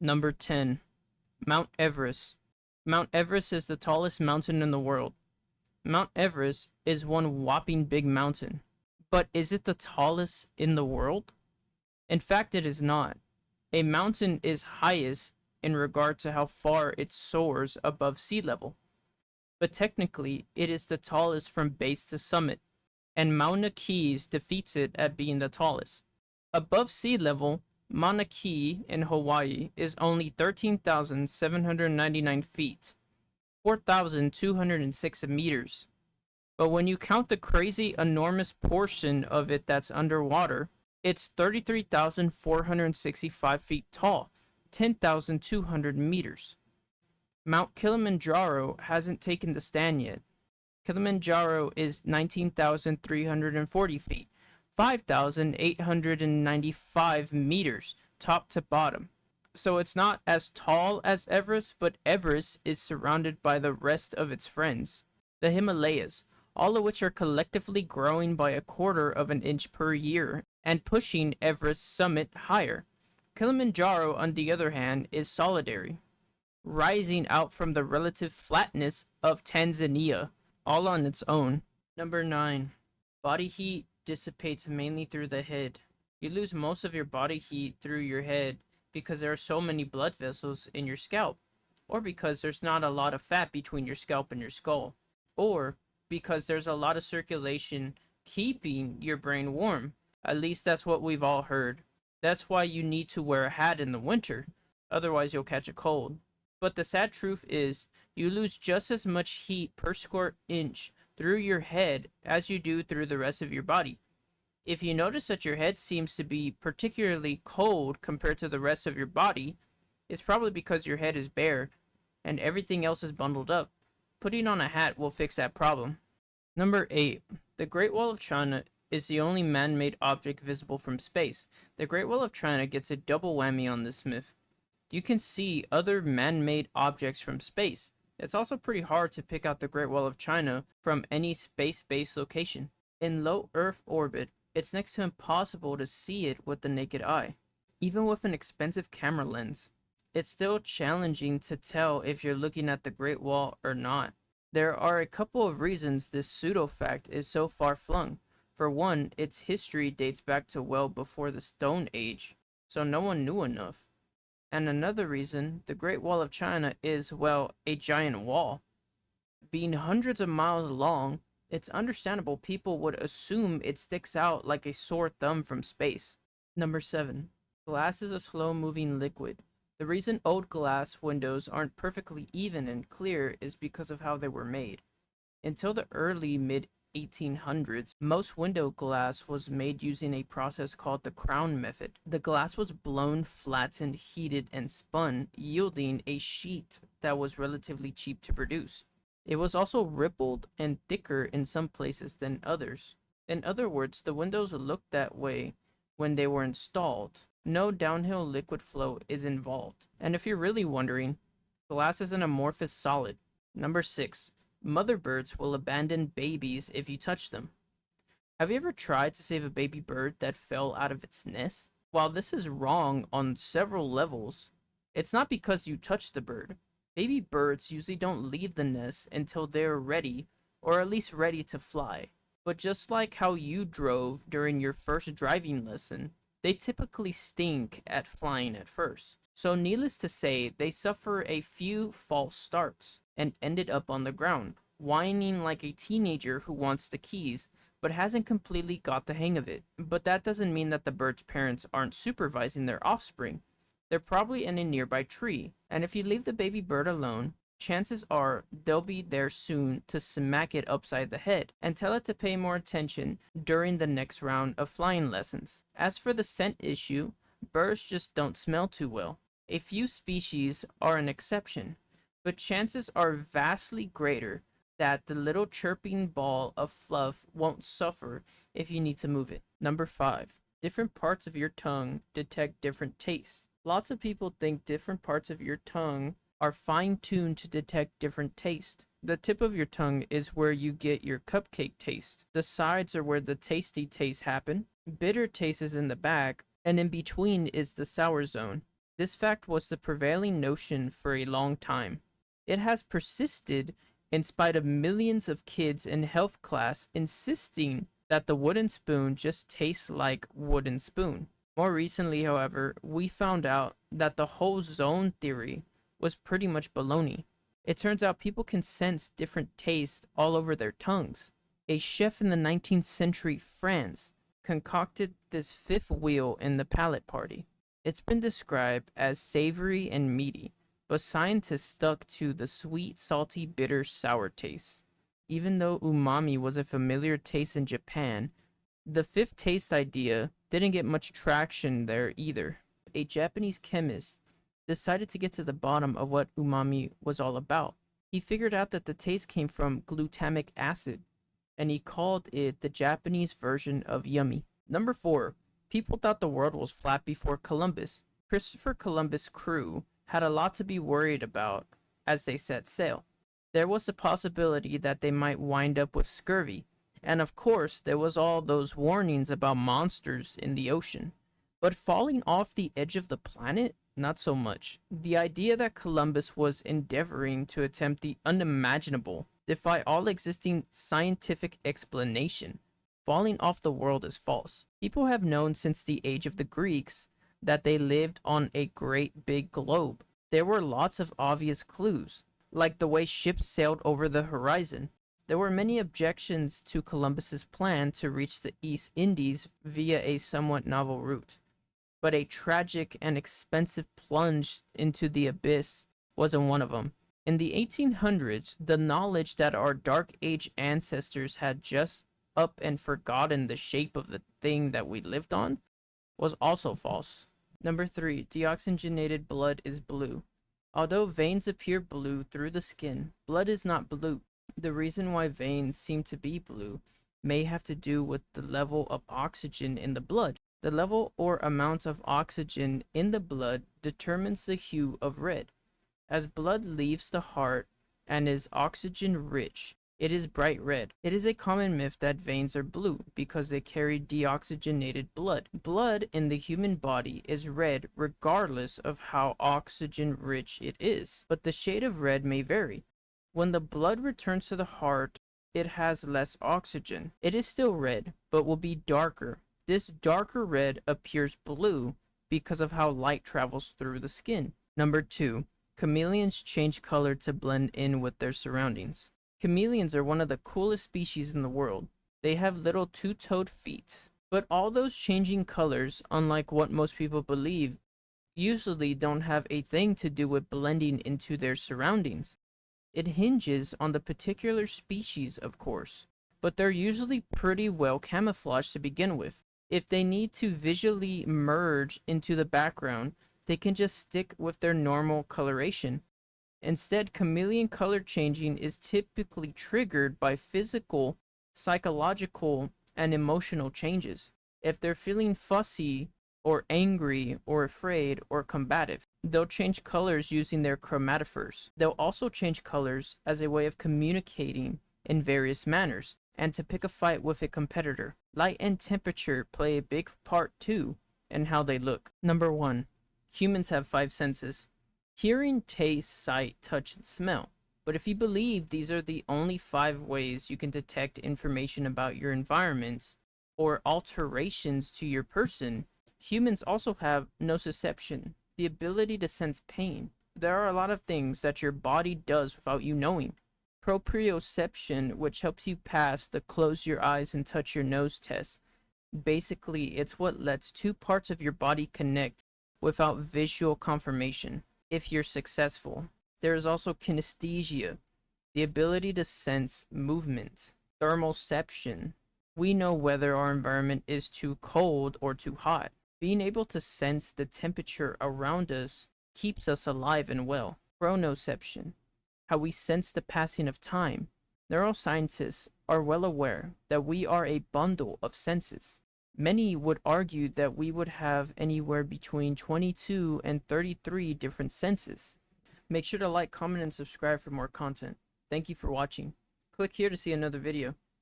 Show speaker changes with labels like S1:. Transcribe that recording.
S1: Number 10. Mount Everest. Mount Everest is the tallest mountain in the world. Mount Everest is one whopping big mountain. But is it the tallest in the world? In fact, it is not. A mountain is highest in regard to how far it soars above sea level. But technically, it is the tallest from base to summit, and Mauna Kea defeats it at being the tallest. Above sea level, Mauna Kea in Hawaii is only 13,799 feet, 4,206 meters. But when you count the crazy enormous portion of it that's underwater, it's 33,465 feet tall, 10,200 meters. Mount Kilimanjaro hasn't taken the stand yet. Kilimanjaro is 19,340 feet, 5,895 meters, top to bottom. So it's not as tall as Everest, but Everest is surrounded by the rest of its friends, the Himalayas, all of which are collectively growing by a quarter of an inch per year and pushing Everest's summit higher. Kilimanjaro, on the other hand, is solitary, rising out from the relative flatness of Tanzania, all on its own. Number 9. Body heat dissipates mainly through the head. You lose most of your body heat through your head because there are so many blood vessels in your scalp, or because there's not a lot of fat between your scalp and your skull, or because there's a lot of circulation keeping your brain warm. At least that's what we've all heard. That's why you need to wear a hat in the winter, otherwise you'll catch a cold. But the sad truth is, you lose just as much heat per square inch through your head as you do through the rest of your body. If you notice that your head seems to be particularly cold compared to the rest of your body, it's probably because your head is bare and everything else is bundled up. Putting on a hat will fix that problem. Number 8. The Great Wall of China is the only man-made object visible from space. The Great Wall of China gets a double whammy on this myth. You can see other man-made objects from space. It's also pretty hard to pick out the Great Wall of China from any space-based location. In low Earth orbit, it's next to impossible to see it with the naked eye. Even with an expensive camera lens, it's still challenging to tell if you're looking at the Great Wall or not. There are a couple of reasons this pseudo-fact is so far-flung. For one, its history dates back to well before the Stone Age, so no one knew enough. And another reason, the Great Wall of China is, well, a giant wall. Being hundreds of miles long, it's understandable people would assume it sticks out like a sore thumb from space. Number 7. Glass is a slow-moving liquid. The reason old glass windows aren't perfectly even and clear is because of how they were made. Until the early mid-1800s, most window glass was made using a process called the crown method. The glass was blown, flattened, heated, and spun, yielding a sheet that was relatively cheap to produce. It was also rippled and thicker in some places than others. In other words, the windows looked that way when they were installed. No downhill liquid flow is involved. And if you're really wondering, glass is an amorphous solid. Number 6. Mother birds will abandon babies if you touch them. Have you ever tried to save a baby bird that fell out of its nest? While this is wrong on several levels, it's not because you touched the bird. Baby birds usually don't leave the nest until they're ready, or at least ready to fly. But just like how you drove during your first driving lesson, they typically stink at flying at first. So needless to say, they suffer a few false starts and ended up on the ground, whining like a teenager who wants the keys, but hasn't completely got the hang of it. But that doesn't mean that the bird's parents aren't supervising their offspring. They're probably in a nearby tree, and if you leave the baby bird alone, chances are they'll be there soon to smack it upside the head and tell it to pay more attention during the next round of flying lessons. As for the scent issue, birds just don't smell too well. A few species are an exception, but chances are vastly greater that the little chirping ball of fluff won't suffer if you need to move it. Number 5. Different parts of your tongue detect different tastes. Lots of people think different parts of your tongue are fine-tuned to detect different taste. The tip of your tongue is where you get your cupcake taste. The sides are where the tasty tastes happen. Bitter taste is in the back, and in between is the sour zone. This fact was the prevailing notion for a long time. It has persisted in spite of millions of kids in health class insisting that the wooden spoon just tastes like wooden spoon. More recently, however, we found out that the whole zone theory was pretty much baloney. It turns out people can sense different tastes all over their tongues. A chef in the 19th century France concocted this fifth wheel in the palate party. It's been described as savory and meaty, but scientists stuck to the sweet, salty, bitter, sour taste. Even though umami was a familiar taste in Japan, the fifth taste idea didn't get much traction there either. A Japanese chemist decided to get to the bottom of what umami was all about. He figured out that the taste came from glutamic acid, and he called it the Japanese version of yummy. Number 4. People thought the world was flat before Columbus. Christopher Columbus' crew had a lot to be worried about as they set sail. There was a possibility that they might wind up with scurvy, and of course there was all those warnings about monsters in the ocean. But falling off the edge of the planet? Not so much. The idea that Columbus was endeavoring to attempt the unimaginable defy all existing scientific explanation. Falling off the world is false. People have known since the age of the Greeks that they lived on a great big globe. There were lots of obvious clues, like the way ships sailed over the horizon. There were many objections to Columbus's plan to reach the East Indies via a somewhat novel route, but a tragic and expensive plunge into the abyss wasn't one of them. In the 1800s, the knowledge that our Dark Age ancestors had just up and forgotten the shape of the thing that we lived on was also false. Number 3, deoxygenated blood is blue. Although veins appear blue through the skin, blood is not blue. The reason why veins seem to be blue may have to do with the level of oxygen in the blood. The level or amount of oxygen in the blood determines the hue of red. As blood leaves the heart and is oxygen rich, it is bright red. It is a common myth that veins are blue because they carry deoxygenated blood. Blood in the human body is red regardless of how oxygen rich it is, but the shade of red may vary. When the blood returns to the heart, it has less oxygen. It is still red, but will be darker. This darker red appears blue because of how light travels through the skin. Number 2, chameleons change color to blend in with their surroundings. Chameleons are one of the coolest species in the world. They have little two-toed feet. But all those changing colors, unlike what most people believe, usually don't have a thing to do with blending into their surroundings. It hinges on the particular species, of course, but they're usually pretty well camouflaged to begin with. If they need to visually merge into the background, they can just stick with their normal coloration. Instead, chameleon color changing is typically triggered by physical, psychological, and emotional changes. If they're feeling fussy, or angry, or afraid, or combative, they'll change colors using their chromatophores. They'll also change colors as a way of communicating in various manners, and to pick a fight with a competitor. Light and temperature play a big part too in how they look. Number 1, humans have 5 senses: hearing, taste, sight, touch, and smell. But if you believe these are the only 5 ways you can detect information about your environment or alterations to your person, humans also have nociception, the ability to sense pain. There are a lot of things that your body does without you knowing. Proprioception, which helps you pass the close your eyes and touch your nose test. Basically, it's what lets 2 parts of your body connect without visual confirmation, if you're successful. There is also kinesthesia, the ability to sense movement. Thermoception. We know whether our environment is too cold or too hot. Being able to sense the temperature around us keeps us alive and well. Chronoception, how we sense the passing of time. Neuroscientists are well aware that we are a bundle of senses. Many would argue that we would have anywhere between 22 and 33 different senses. Make sure to like, comment, and subscribe for more content. Thank you for watching. Click here to see another video.